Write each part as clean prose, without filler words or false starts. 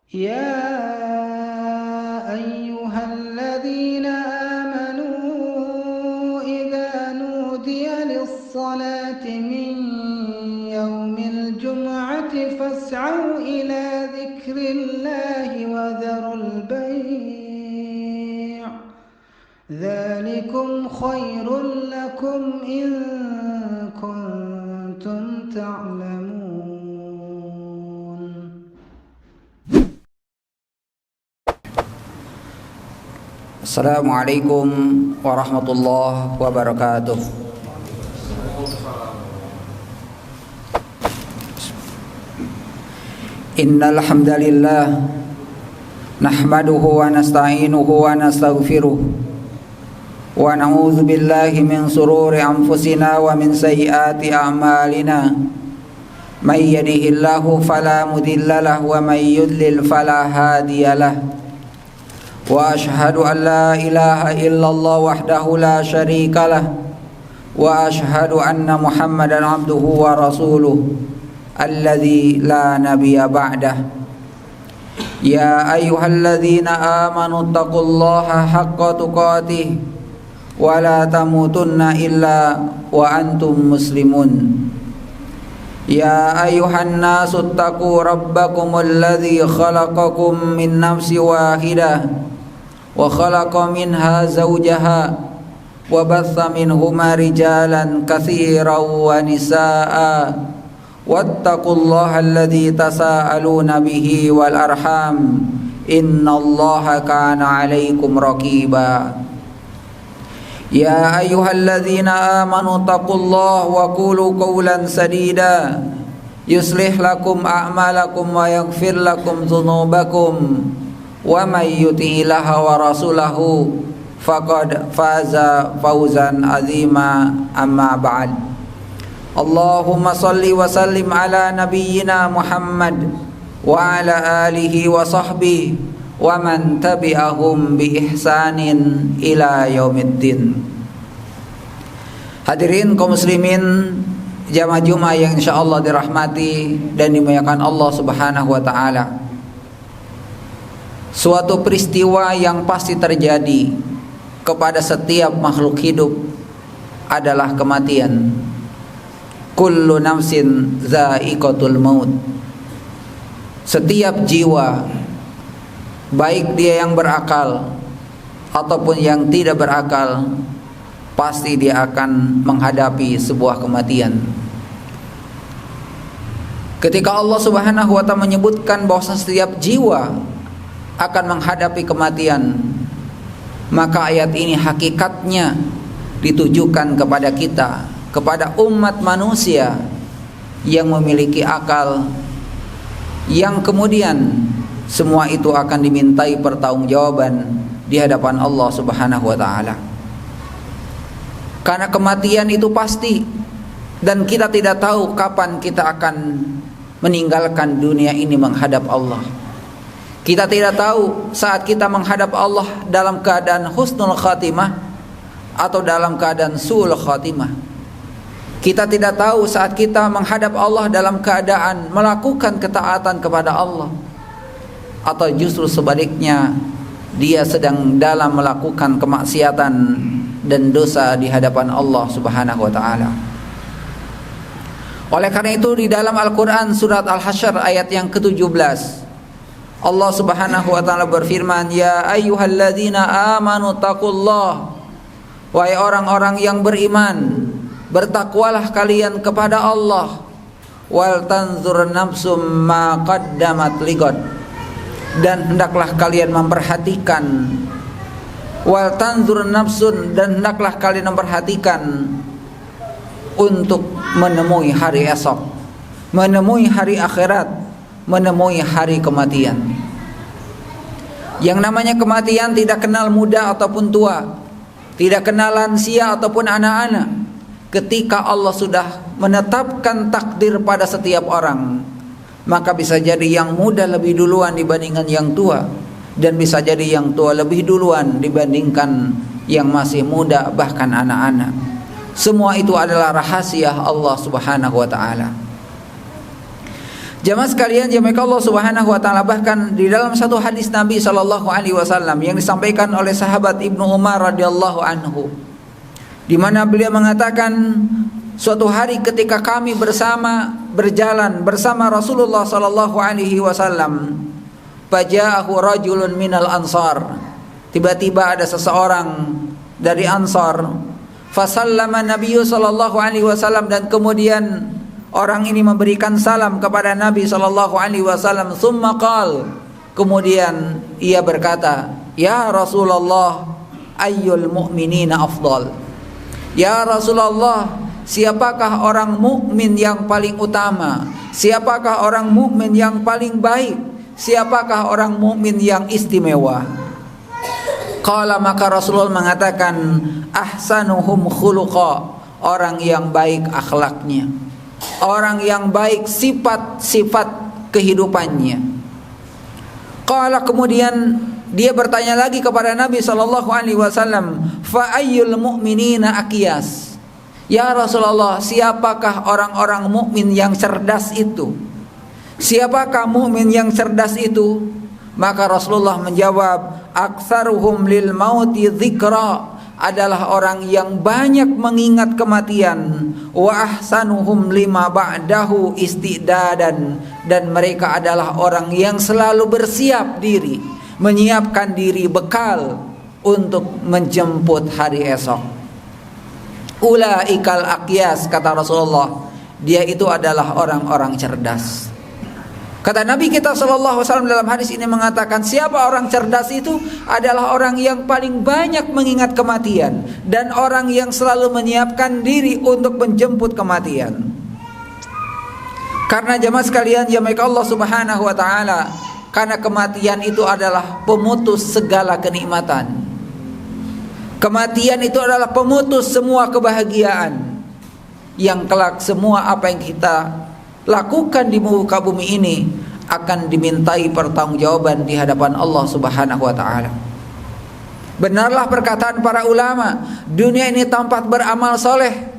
يا أيها الذين آمنوا إذا نودي للصلاة من يوم الجمعة فاسعوا إلى ذكر الله وذروا البيع ذلكم خير لكم إن كنتم تعلمون. Assalamualaikum warahmatullahi wabarakatuh. Innal hamdalillah nahmaduhu wa nasta'inuhu wa nastaghfiruh wa na'udzu billahi min sururi anfusina wa min sayyiati a'malina. May yahdihillahu fala mudilla lahu wa may yudlil fala hadiya lahu. Wa ashhadu an la ilaha illallah wahdahu la syarika lah wa ashhadu anna Muhammadan abduhu wa rasuluh alladzi la nabiyya ba'dah. Ya ayyuhalladzina amanu taqullaha haqqa tuqatih wa la tamutunna illa wa antum muslimun. Ya ayyuhan nasu taqu rabbakumul ladzi khalaqakum min nafsin wahidah wa khalaqa minha zawjaha wa batha minhuma rijalan katsiran wa nisaa wattaqullaha alladzi tasaaluna bihi wal arham innallaha kana 'alaikum raqiba. Ya ayyuhalladzina amanu taqullaha wa qulu qawlan sadida yuslih lakum a'malakum wa yaghfir lakum dzunubakum wa may yuti'illaha wa rasulahu faqad faza fawzan azima amma ba'd. Allahumma salli wa sallim ala nabiyyina Muhammad wa ala alihi wa sahbihi wa man tabi'ahum bi ihsanin ila yaumiddin. Hadirin kaum muslimin jamaah Jumat yang insyaallah dirahmati dan dimuliakan Allah Subhanahu wa taala. Suatu peristiwa yang pasti terjadi kepada setiap makhluk hidup adalah kematian. Kullu nafsin dha'iqatul maut. Setiap jiwa, baik dia yang berakal ataupun yang tidak berakal, pasti dia akan menghadapi sebuah kematian. Ketika Allah Subhanahu wa taala menyebutkan bahwa setiap jiwa akan menghadapi kematian, maka ayat ini hakikatnya ditujukan kepada kita, kepada umat manusia yang memiliki akal, yang kemudian semua itu akan dimintai pertanggungjawaban di hadapan Allah Subhanahu wa taala. Karena kematian itu pasti, dan kita tidak tahu kapan kita akan meninggalkan dunia ini menghadap Allah. Kita tidak tahu saat kita menghadap Allah dalam keadaan husnul khatimah atau dalam keadaan su'ul khatimah. Kita tidak tahu saat kita menghadap Allah dalam keadaan melakukan ketaatan kepada Allah, atau justru sebaliknya dia sedang dalam melakukan kemaksiatan dan dosa di hadapan Allah Subhanahu wa taala. Oleh karena itu di dalam Al-Qur'an surat Al-Hasyr ayat yang ke-17 Allah Subhanahu wa taala berfirman, ya ayyuhalladzina amanu taqullaha, wahai orang-orang yang beriman, bertakwalah kalian kepada Allah, wal tanzur nafsum ma qaddamat ligad, dan hendaklah kalian memperhatikan, wal tanzur nafsun, dan hendaklah kalian memperhatikan untuk menemui hari esok, menemui hari akhirat, menemui hari kematian. Yang namanya kematian tidak kenal muda ataupun tua, tidak kenal lansia ataupun anak-anak. Ketika Allah sudah menetapkan takdir pada setiap orang, maka bisa jadi yang muda lebih duluan dibandingkan yang tua, dan bisa jadi yang tua lebih duluan dibandingkan yang masih muda, bahkan anak-anak. Semua itu adalah rahasia Allah Subhanahu wa taala. Jamaah sekalian, jamaah Allah Subhanahu wa taala, bahkan di dalam satu hadis Nabi sallallahu alaihi wasallam yang disampaikan oleh sahabat Ibnu Umar radhiyallahu anhu, di mana beliau mengatakan, suatu hari ketika kami berjalan bersama Rasulullah sallallahu alaihi wasallam, faja'ahu rajulun minal ansar, tiba-tiba ada seseorang dari Ansar, fasallama Nabi sallallahu alaihi wasallam, dan kemudian orang ini memberikan salam kepada Nabi sallallahu alaihi wasallam. Tsumma qal, kemudian ia berkata, ya Rasulullah, ayyul mu'minina afdal. Ya Rasulullah, siapakah orang mukmin yang paling utama? Siapakah orang mukmin yang paling baik? Siapakah orang mukmin yang istimewa? Qala, maka Rasulullah mengatakan, ahsanuhum khuluqa, orang yang baik akhlaknya, orang yang baik sifat-sifat kehidupannya. Qala, kemudian dia bertanya lagi kepada Nabi sallallahu alaihi wasallam, fa ayyul mu'minina aqyas. Ya Rasulullah, siapakah orang-orang mukmin yang cerdas itu? Siapakah mukmin yang cerdas itu? Maka Rasulullah menjawab, aktsaruhum lil mauti dzikra, adalah orang yang banyak mengingat kematian, wa ahsanuhum lima ba'dahu istidadan, dan mereka adalah orang yang selalu bersiap diri, menyiapkan diri bekal untuk menjemput hari esok. Ulaikal aqyas, kata Rasulullah, dia itu adalah orang-orang cerdas. Kata Nabi kita sallallahu alaihi wasallam dalam hadis ini mengatakan, siapa orang cerdas itu? Adalah orang yang paling banyak mengingat kematian dan orang yang selalu menyiapkan diri untuk menjemput kematian. Karena jemaah sekalian, jemaah Allah Subhanahu wa taala, karena kematian itu adalah pemutus segala kenikmatan. Kematian itu adalah pemutus semua kebahagiaan, yang kelak semua apa yang kita lakukan di muka bumi ini akan dimintai pertanggungjawaban di hadapan Allah Subhanahu wa taala. Benarlah perkataan para ulama, dunia ini tempat beramal soleh,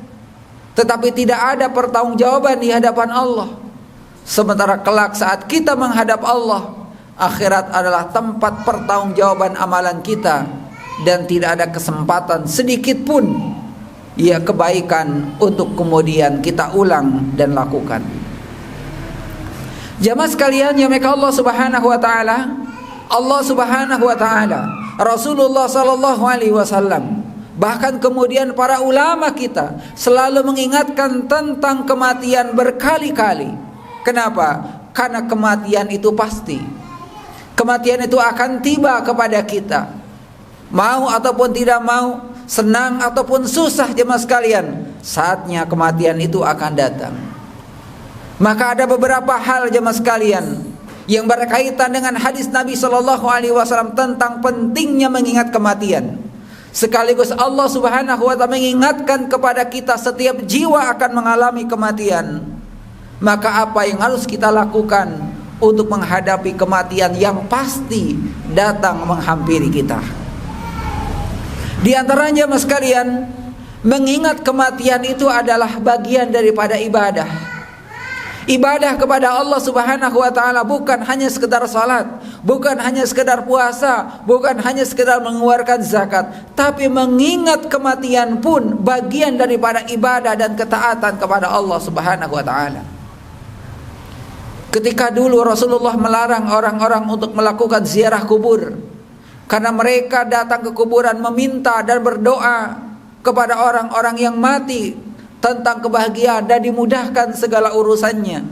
tetapi tidak ada pertanggungjawaban di hadapan Allah. Sementara kelak saat kita menghadap Allah, akhirat adalah tempat pertanggungjawaban amalan kita, dan tidak ada kesempatan sedikit pun ya kebaikan untuk kemudian kita ulang dan lakukan. Jamaah sekalian, ya maka Allah Subhanahu wa taala, Allah Subhanahu wa taala, Rasulullah sallallahu alaihi wasallam, bahkan kemudian para ulama kita selalu mengingatkan tentang kematian berkali-kali. Kenapa? Karena kematian itu pasti. Kematian itu akan tiba kepada kita. Mau ataupun tidak mau, senang ataupun susah, jemaah sekalian, saatnya kematian itu akan datang. Maka ada beberapa hal, jemaah sekalian, yang berkaitan dengan hadis Nabi sallallahu alaihi wasallam tentang pentingnya mengingat kematian. Sekaligus Allah Subhanahu wa taala mengingatkan kepada kita setiap jiwa akan mengalami kematian. Maka apa yang harus kita lakukan untuk menghadapi kematian yang pasti datang menghampiri kita? Di antaranya, jemaah sekalian, mengingat kematian itu adalah bagian daripada ibadah. Ibadah kepada Allah Subhanahu wa taala bukan hanya sekedar salat, bukan hanya sekedar puasa, bukan hanya sekedar mengeluarkan zakat, tapi mengingat kematian pun bagian daripada ibadah dan ketaatan kepada Allah Subhanahu wa taala. Ketika dulu Rasulullah melarang orang-orang untuk melakukan ziarah kubur, karena mereka datang ke kuburan meminta dan berdoa kepada orang-orang yang mati tentang kebahagiaan dan dimudahkan segala urusannya.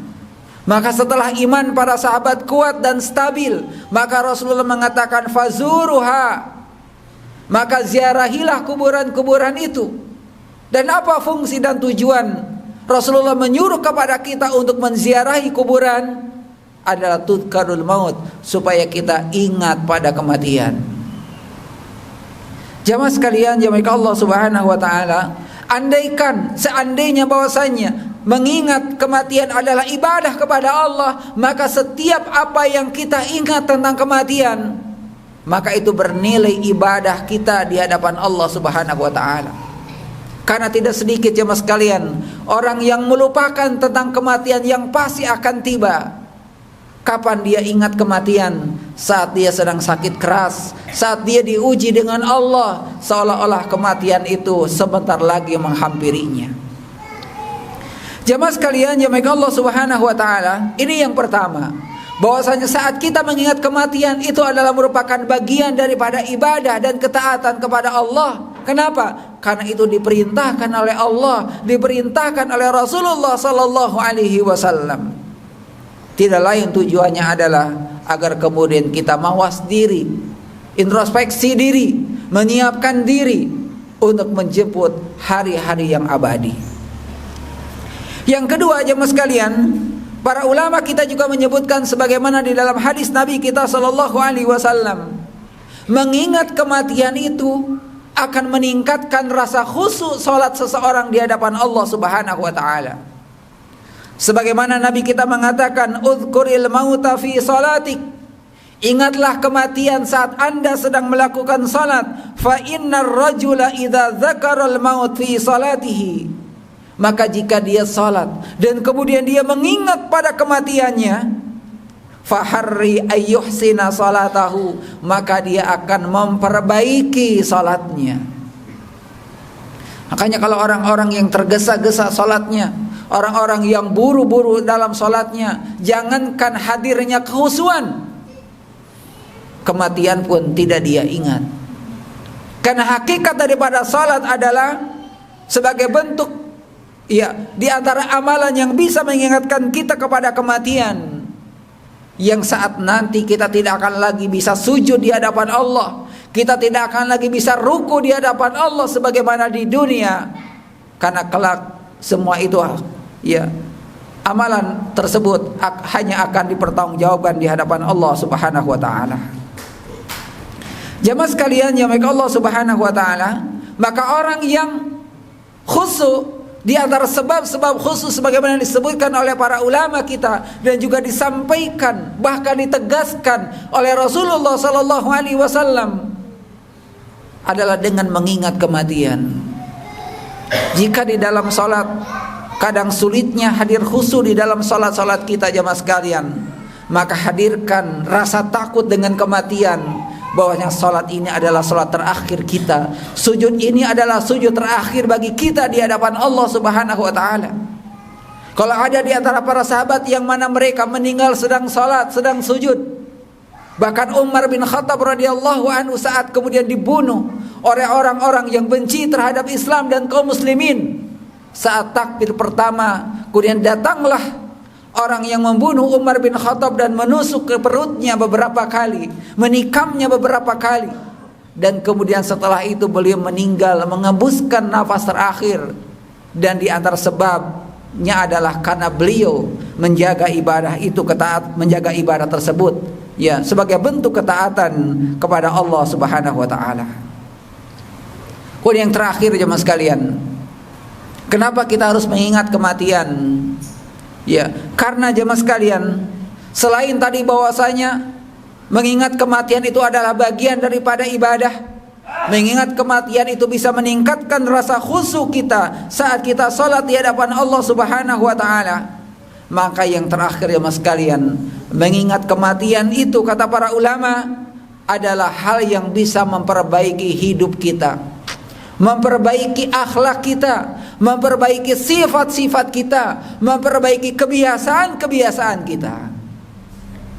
Maka setelah iman para sahabat kuat dan stabil, maka Rasulullah mengatakan fazuruha, maka ziarahilah kuburan-kuburan itu. Dan apa fungsi dan tujuan Rasulullah menyuruh kepada kita untuk menziarahi kuburan? Adalah tudkarul maut, supaya kita ingat pada kematian. Jamaah sekalian, jamaah Allah Subhanahu wa taala, seandainya bahwasanya mengingat kematian adalah ibadah kepada Allah, maka setiap apa yang kita ingat tentang kematian, maka itu bernilai ibadah kita di hadapan Allah Subhanahu wa taala. Karena tidak sedikit, jemaah sekalian, orang yang melupakan tentang kematian yang pasti akan tiba. Kapan dia ingat kematian? Saat dia sedang sakit keras, saat dia diuji dengan Allah, seolah-olah kematian itu sebentar lagi menghampirinya. Jamaah sekalian, jamaah Allah Subhanahu wa taala, ini yang pertama, bahwasanya saat kita mengingat kematian itu adalah merupakan bagian daripada ibadah dan ketaatan kepada Allah. Kenapa? Karena itu diperintahkan oleh Allah, diperintahkan oleh Rasulullah sallallahu alaihi wasallam. Tidak lain tujuannya adalah agar kemudian kita mawas diri, introspeksi diri, menyiapkan diri untuk menjemput hari-hari yang abadi. Yang kedua, jemaah sekalian, para ulama kita juga menyebutkan sebagaimana di dalam hadis Nabi kita sallallahu alaihi wasallam, mengingat kematian itu akan meningkatkan rasa khusyuk salat seseorang di hadapan Allah Subhanahu wa taala. Sebagaimana Nabi kita mengatakan, "Udzkuril mauta fi salatik." Ingatlah kematian saat Anda sedang melakukan salat. Fa innar rajula idza dzakaral maut fi salatihi. Maka jika dia salat dan kemudian dia mengingat pada kematiannya, faharri ayyuhsina salatahu, maka dia akan memperbaiki salatnya. Makanya kalau orang-orang yang tergesa-gesa salatnya, orang-orang yang buru-buru dalam salatnya, jangankan hadirnya kehusuan, kematian pun tidak dia ingat. Karena hakikat daripada salat adalah sebagai bentuk, ya, di antara amalan yang bisa mengingatkan kita kepada kematian, yang saat nanti kita tidak akan lagi bisa sujud di hadapan Allah, kita tidak akan lagi bisa ruku di hadapan Allah sebagaimana di dunia, karena kelak semua itu, ya, amalan tersebut hanya akan dipertanggungjawabkan di hadapan Allah Subhanahu wa taala. Jamaah sekalian, ya Allah Subhanahu wa taala, maka orang yang khusyuk, di antara sebab-sebab khusus sebagaimana disebutkan oleh para ulama kita dan juga disampaikan bahkan ditegaskan oleh Rasulullah sallallahu alaihi wasallam, adalah dengan mengingat kematian. Jika di dalam salat kadang sulitnya hadir khusyuk di dalam salat-salat kita jamaah sekalian, maka hadirkan rasa takut dengan kematian, bahwasanya salat ini adalah salat terakhir kita, sujud ini adalah sujud terakhir bagi kita di hadapan Allah Subhanahu wa taala. Kalau ada di antara para sahabat yang mana mereka meninggal sedang salat, sedang sujud, bahkan Umar bin Khattab radhiyallahu anhu saat kemudian dibunuh oleh orang-orang yang benci terhadap Islam dan kaum muslimin, saat takbir pertama kemudian datanglah orang yang membunuh Umar bin Khattab dan menusuk ke perutnya beberapa kali, menikamnya beberapa kali, dan kemudian setelah itu beliau meninggal mengembuskan nafas terakhir. Dan di antara sebabnya adalah karena beliau menjaga ibadah itu, menjaga ibadah tersebut, ya, sebagai bentuk ketaatan kepada Allah Subhanahu wa taala. Kemudian yang terakhir jemaah sekalian, kenapa kita harus mengingat kematian? Ya, karena jemaah sekalian, selain tadi bahwasanya mengingat kematian itu adalah bagian daripada ibadah, mengingat kematian itu bisa meningkatkan rasa khusyuk kita saat kita salat di hadapan Allah Subhanahu wa taala. Maka yang terakhir jemaah sekalian, mengingat kematian itu kata para ulama adalah hal yang bisa memperbaiki hidup kita, memperbaiki akhlak kita, memperbaiki sifat-sifat kita, memperbaiki kebiasaan-kebiasaan kita.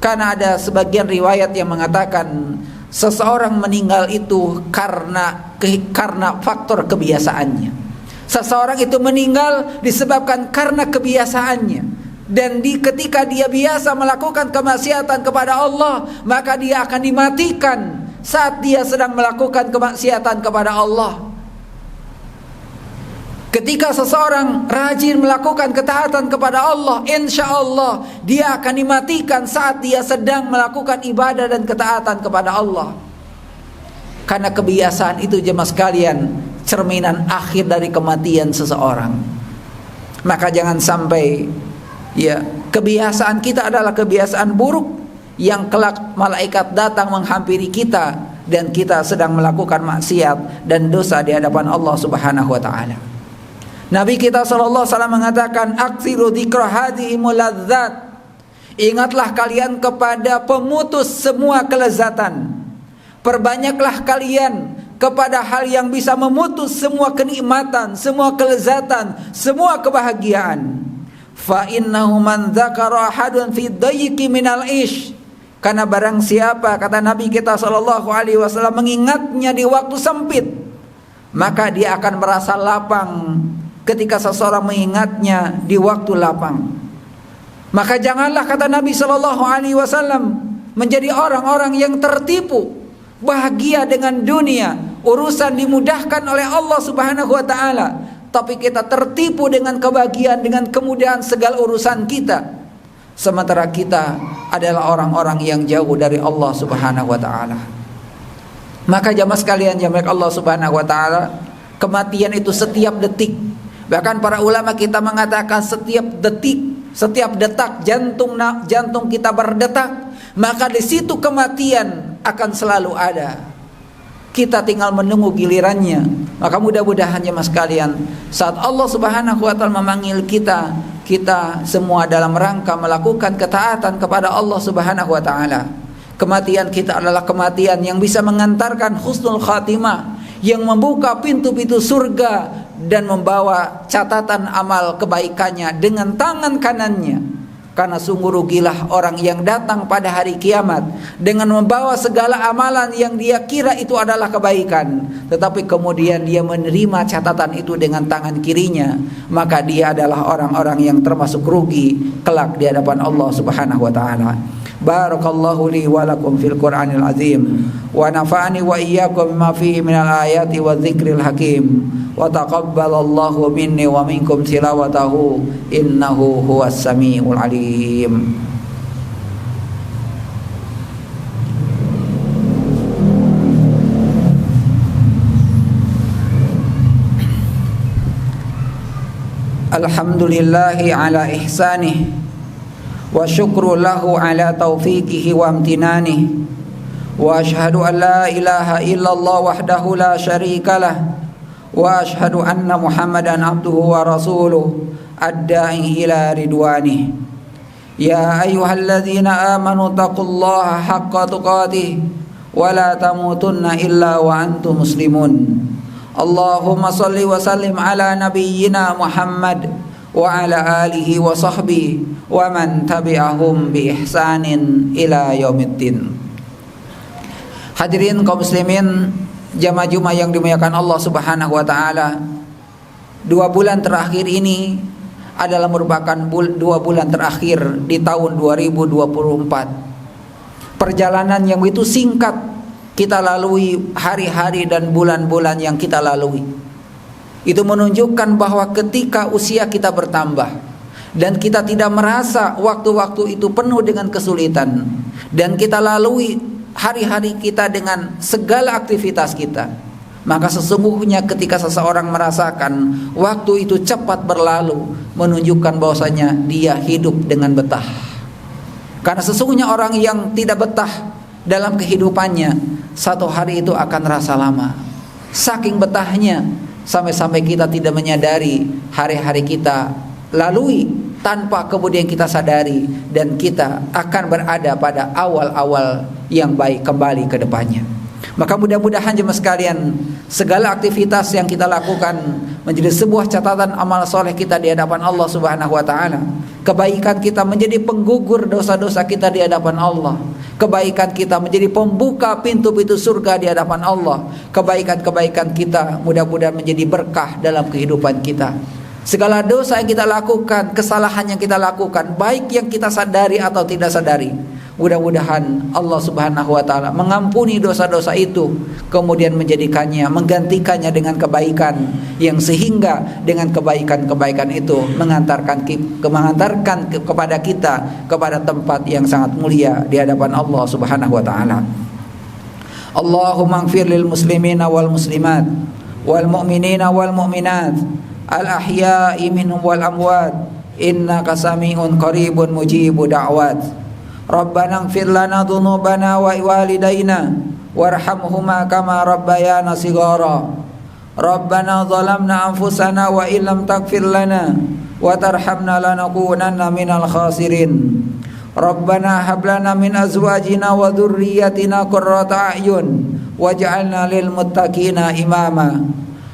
Karena ada sebagian riwayat yang mengatakan seseorang meninggal itu karena faktor kebiasaannya. Seseorang itu meninggal disebabkan karena kebiasaannya. Dan ketika dia biasa melakukan kemaksiatan kepada Allah, maka dia akan dimatikan saat dia sedang melakukan kemaksiatan kepada Allah. Ketika seseorang rajin melakukan ketaatan kepada Allah, insya Allah dia akan dimatikan saat dia sedang melakukan ibadah dan ketaatan kepada Allah. Karena kebiasaan itu jemaah sekalian, cerminan akhir dari kematian seseorang. Maka jangan sampai, ya, kebiasaan kita adalah kebiasaan buruk yang kelak malaikat datang menghampiri kita dan kita sedang melakukan maksiat dan dosa di hadapan Allah Subhanahu wa taala. Nabi kita sallallahu alaihi wasallam mengatakan, "Aksiru dzikra hadhihi muladzat." Ingatlah kalian kepada pemutus semua kelezatan. Perbanyaklah kalian kepada hal yang bisa memutus semua kenikmatan, semua kelezatan, semua kebahagiaan. Fa innahu man dzakara ahadun fi dayqi minal ish. Karena barang siapa, kata Nabi kita sallallahu alaihi wasallam, mengingatnya di waktu sempit, maka dia akan merasa lapang ketika seseorang mengingatnya di waktu lapang. Maka janganlah, kata Nabi sallallahu alaihi wasallam, menjadi orang-orang yang tertipu, bahagia dengan dunia, urusan dimudahkan oleh Allah Subhanahu wa taala, tapi kita tertipu dengan kebahagiaan, dengan kemudahan segala urusan kita, sementara kita adalah orang-orang yang jauh dari Allah Subhanahu wa taala. Maka jamaah sekalian, jamaah Allah Subhanahu wa taala, kematian itu setiap detik. Bahkan para ulama kita mengatakan setiap detik, setiap detak jantung kita berdetak, maka di situ kematian akan selalu ada. Kita tinggal menunggu gilirannya. Maka mudah-mudahan jemaah sekalian, saat Allah Subhanahu wa taala memanggil kita, kita semua dalam rangka melakukan ketaatan kepada Allah Subhanahu wa taala. Kematian kita adalah kematian yang bisa mengantarkan husnul khatimah, yang membuka pintu-pintu surga dan membawa catatan amal kebaikannya dengan tangan kanannya. Karena sungguh rugilah orang yang datang pada hari kiamat dengan membawa segala amalan yang dia kira itu adalah kebaikan, tetapi kemudian dia menerima catatan itu dengan tangan kirinya, maka dia adalah orang-orang yang termasuk rugi kelak di hadapan Allah Subhanahu wa taala. Barakallahu li wa lakum fil Qur'anil azim wa nafa'ani wa iyyakum bima fihi minal ayati wa dzikril hakim wa taqabbalallahu minni wa minkum tilawatahu innahu huwas samiul alim. Alhamdulillahi ala ihsanih wa syukru lahu ala taufiqihi wa amtinanih wa ashhadu an la ilaha illallah wahdahu la syarikalah wa ashhadu anna Muhammadan abduhu wa rasuluh ad-da'i ila ridwanih. Ya ayyuhalladzina amanu taqullaha haqqa tuqatih wa la tamutunna illa wa antum muslimun. Allahumma salli wa sallim ala nabiyyina Muhammad wa ala alihi wa sahbihi wa man tabi'ahum bi ihsanin ila yaumiddin. Hadirin kaum muslimin, jamaah Jumat yang dimuliakan Allah Subhanahu wa taala, 2 bulan terakhir ini adalah merupakan 2 bulan terakhir di tahun 2024. Perjalanan yang begitu singkat kita lalui, hari-hari dan bulan-bulan yang kita lalui. Itu menunjukkan bahwa ketika usia kita bertambah dan kita tidak merasa waktu-waktu itu penuh dengan kesulitan, dan kita lalui hari-hari kita dengan segala aktivitas kita, maka sesungguhnya ketika seseorang merasakan waktu itu cepat berlalu, menunjukkan bahwasanya dia hidup dengan betah. Karena sesungguhnya orang yang tidak betah dalam kehidupannya, satu hari itu akan rasa lama. Saking betahnya, sampai-sampai kita tidak menyadari hari-hari kita lalui tanpa kemudian kita sadari, dan kita akan berada pada awal-awal yang baik kembali ke depannya. Maka mudah-mudahan jemaah sekalian, segala aktivitas yang kita lakukan menjadi sebuah catatan amal soleh kita di hadapan Allah Subhanahu wa taala. Kebaikan kita menjadi penggugur dosa-dosa kita di hadapan Allah. Kebaikan kita menjadi pembuka pintu-pintu surga di hadapan Allah. Kebaikan-kebaikan kita mudah-mudahan menjadi berkah dalam kehidupan kita. Segala dosa yang kita lakukan, kesalahan yang kita lakukan, baik yang kita sadari atau tidak sadari, mudah-mudahan Allah Subhanahu wa taala mengampuni dosa-dosa itu, kemudian menjadikannya, menggantikannya dengan kebaikan, yang sehingga dengan kebaikan-kebaikan itu mengantarkan kepada kita kepada tempat yang sangat mulia di hadapan Allah Subhanahu wa taala. Allahumma ighfir lil muslimina wal muslimat wal mu'minina wal mu'minat al ahya'i minhum wal amwat innaka sami'un qaribun mujibu da'wat. Rabbana ighfir lana dhunubana wa walidayna warhamhuma kama rabbayana shighara. Rabbana zalamna anfusana wa illam taghfir lana wa tarhamna lanakunanna minal khasirin. Rabbana hab lana min azwajina wa dzurriyyatina qurrata a'yun waj'alna lil muttaqina imama.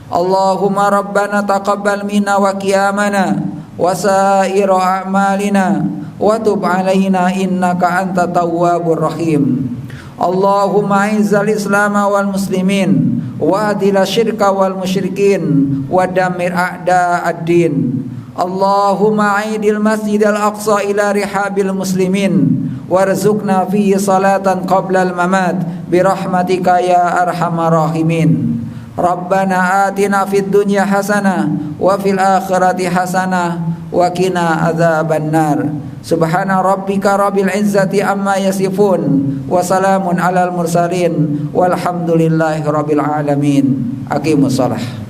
Allahumma rabbana taqabbal minna wa qiyamana wa sa'ira a'malina wa tub 'alaina innaka antat tawwabur rahim. Allahumma izzal islama wal muslimin wa adil syirka wal musyrikin wa damir a'da ad-din. Allahumma aidil masjidil aqsa ila rihabil muslimin warzuqna fihi salatan qabla al-mamat birahmatika ya arhamar rahimin. Rabbana atina fid dunya hasanah wa fil akhirati hasanah wa qina adzabannar. Subhana rabbika rabbil izzati amma yasifun wa salamun alal mursalin walhamdulillahi rabbil alamin. Aqimus shalah.